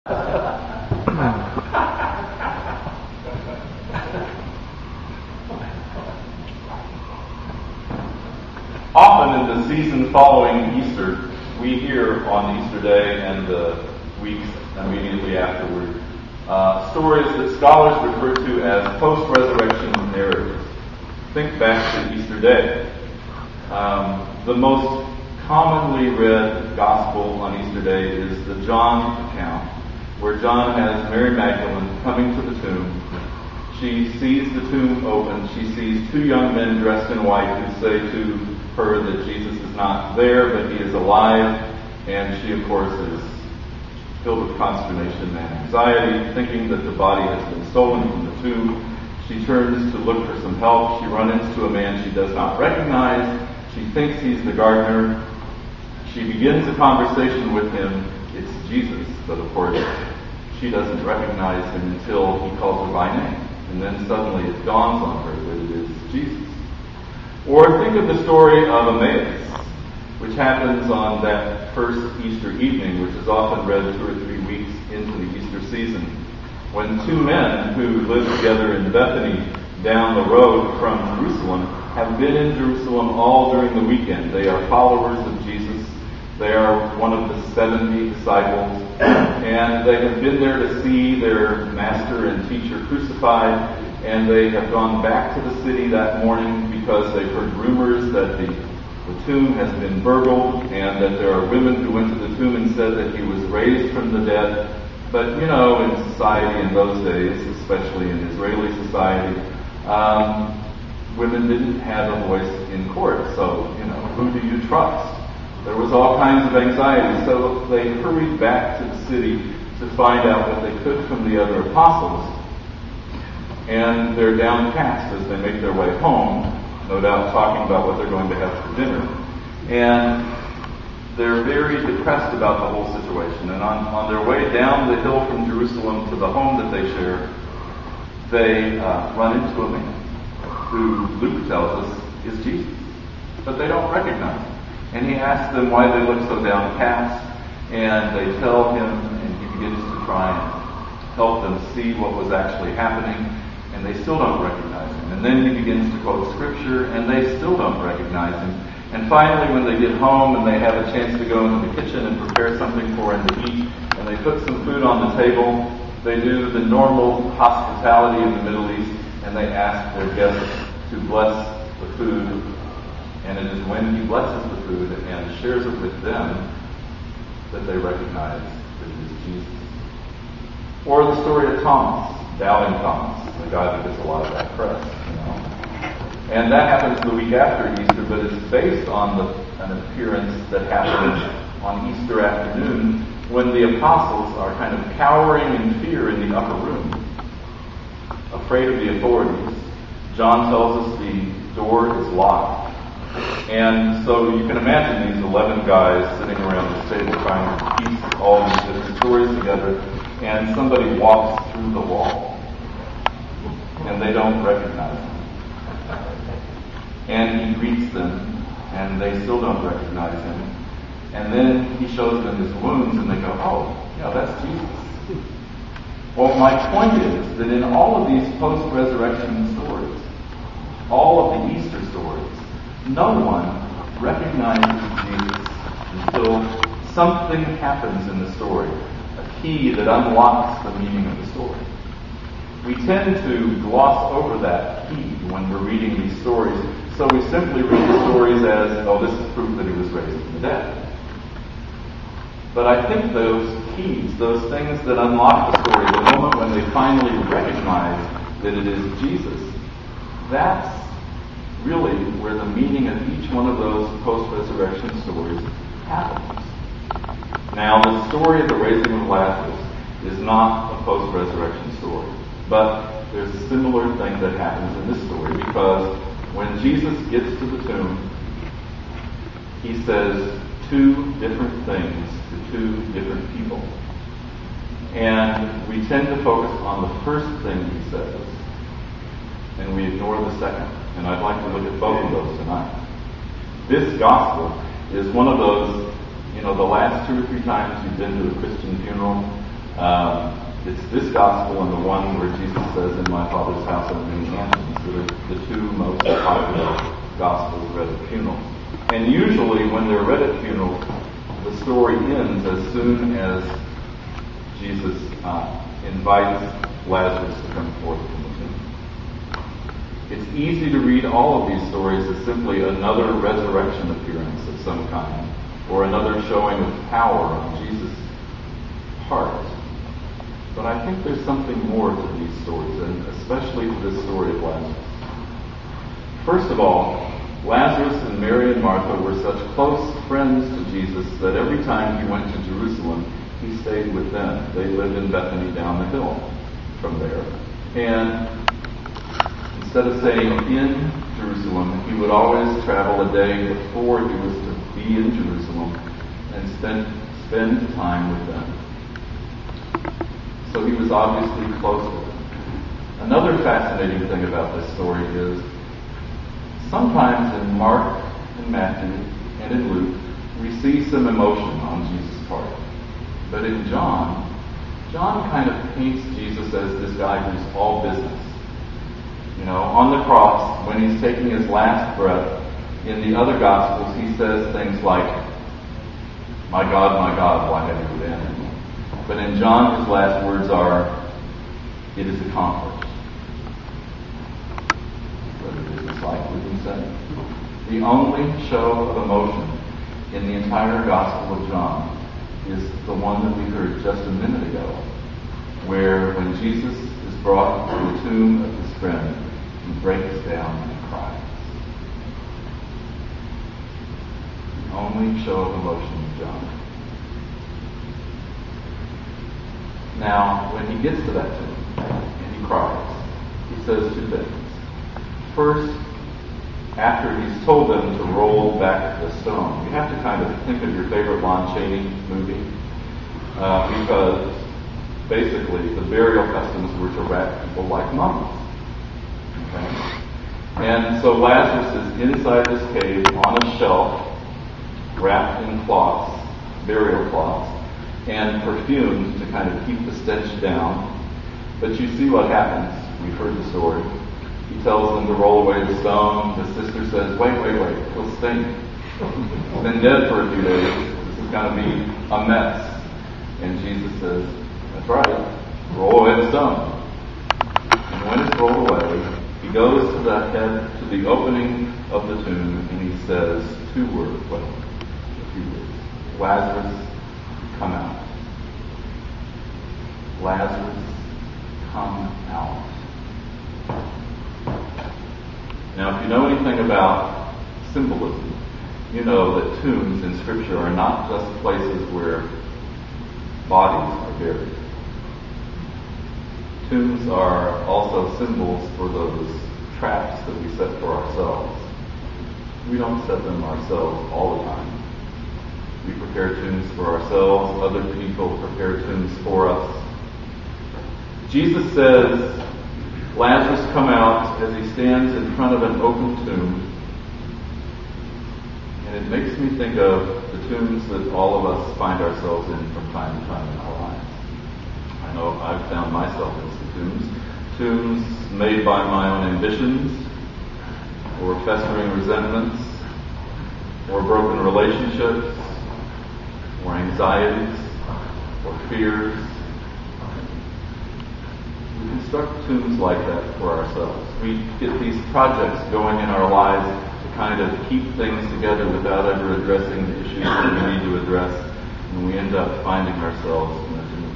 Often in the season following Easter, we hear on Easter Day and the weeks immediately afterward stories that scholars refer to as post-resurrection narratives. Think back to Easter Day. The most commonly read gospel on Easter Day is the John account, where John has Mary Magdalene coming to the tomb. She sees the tomb open. She sees two young men dressed in white who say to her that Jesus is not there, but he is alive. And she, of course, is filled with consternation and anxiety, thinking that the body has been stolen from the tomb. She turns to look for some help. She runs into a man she does not recognize. She thinks he's the gardener. She begins a conversation with him. It's Jesus, but of course, she doesn't recognize him until he calls her by name. And then suddenly it dawns on her that it is Jesus. Or think of the story of Emmaus, which happens on that first Easter evening, which is often read 2 or 3 weeks into the Easter season, when two men who live together in Bethany down the road from Jerusalem have been in Jerusalem all during the weekend. They are followers of Jesus. They are one of the 70 disciples, and they have been there to see their master and teacher crucified, and they have gone back to the city that morning because they've heard rumors that the tomb has been burgled and that there are women who went to the tomb and said that he was raised from the dead. But, you know, in society in those days, especially in Israeli society, women didn't have a voice in court. So, who do you trust? There was all kinds of anxiety. So they hurried back to the city to find out what they could from the other apostles. And they're downcast as they make their way home, no doubt talking about what they're going to have for dinner. And they're very depressed about the whole situation. And on their way down the hill from Jerusalem to the home that they share, they run into a man who Luke tells us is Jesus. But they don't recognize him. And he asks them why they look so downcast. And they tell him, and he begins to try and help them see what was actually happening. And they still don't recognize him. And then he begins to quote Scripture, and they still don't recognize him. And finally, when they get home and they have a chance to go into the kitchen and prepare something for him to eat, and they put some food on the table, they do the normal hospitality in the Middle East, and they ask their guests to bless the food. And it is when he blesses the food and shares it with them that they recognize that it is Jesus. Or the story of Thomas, doubting Thomas, the guy that gets a lot of that press, And that happens the week after Easter, but it's based on an appearance that happened on Easter afternoon when the apostles are kind of cowering in fear in the upper room, afraid of the authorities. John tells us the door is locked. And so you can imagine these 11 guys sitting around this table trying to piece all these different stories together, and somebody walks through the wall, and they don't recognize him. And he greets them, and they still don't recognize him. And then he shows them his wounds, and they go, oh, yeah, that's Jesus. Well, my point is that in all of these post-resurrection stories, all of the Easter stories, no one recognizes Jesus until something happens in the story, a key that unlocks the meaning of the story. We tend to gloss over that key when we're reading these stories, so we simply read the stories as, oh, this is proof that he was raised from the dead. But I think those keys, those things that unlock the story, the moment when they finally recognize that it is Jesus, that's really where the meaning of each one of those post-resurrection stories happens. Now, the story of the raising of Lazarus is not a post-resurrection story, but there's a similar thing that happens in this story, because when Jesus gets to the tomb, he says two different things to two different people. And we tend to focus on the first thing he says, and we ignore the second. And I'd like to look at both of those tonight. This gospel is one of those, the last 2 or 3 times you've been to a Christian funeral, It's this gospel and the one where Jesus says, "In my Father's house are many mansions," that are the two most popular gospels read at funerals. And usually when they're read at funerals, the story ends as soon as Jesus invites Lazarus to come forth from the tomb. It's easy to read all of these stories as simply another resurrection appearance of some kind, or another showing of power on Jesus' part. But I think there's something more to these stories, and especially to this story of Lazarus. First of all, Lazarus and Mary and Martha were such close friends to Jesus that every time he went to Jerusalem, he stayed with them. They lived in Bethany down the hill from there. And instead of staying in Jerusalem, he would always travel a day before he was to be in Jerusalem and spend time with them. So he was obviously close to them. Another fascinating thing about this story is sometimes in Mark and Matthew and in Luke, we see some emotion on Jesus' part. But in John kind of paints Jesus as this guy who's all business. You know, on the cross, when he's taking his last breath, in the other Gospels, he says things like, my God, why have you abandoned me?" But in John, his last words are, "It is accomplished." What a business like, would you say? The only show of emotion in the entire Gospel of John is the one that we heard just a minute ago, where when Jesus is brought to the tomb of his friend, he breaks down and cries. The only show of emotion in John. Now, when he gets to that tomb and he cries, he says two things. First, after he's told them to roll back the stone, you have to kind of think of your favorite Lon Chaney movie, because basically the burial customs were to wrap people like mummies. Okay? And so Lazarus is inside this cave on a shelf, wrapped in cloths, burial cloths, and perfumed to kind of keep the stench down. But you see what happens. We've heard the story. He tells them to roll away the stone. The sister says, wait, he'll stink. He's been dead for a few days. This is going to be a mess. And Jesus says, that's right, roll away the stone. And when it's rolled away, he goes to the opening of the tomb, and he says a few words. Lazarus, come out. Lazarus, come out. Now, if you know anything about symbolism, you know that tombs in Scripture are not just places where bodies are buried. Tombs are also symbols for those traps that we set for ourselves. We don't set them ourselves all the time. We prepare tombs for ourselves. Other people prepare tombs for us. Jesus says, Lazarus, come out, as he stands in front of an open tomb. And it makes me think of the tombs that all of us find ourselves in from time to time in our lives. I know I've found myself in some tombs made by my own ambitions, or festering resentments, or broken relationships, or anxieties, or fears. We construct tombs like that for ourselves. We get these projects going in our lives to kind of keep things together without ever addressing the issues that we need to address, and we end up finding ourselves in a tomb.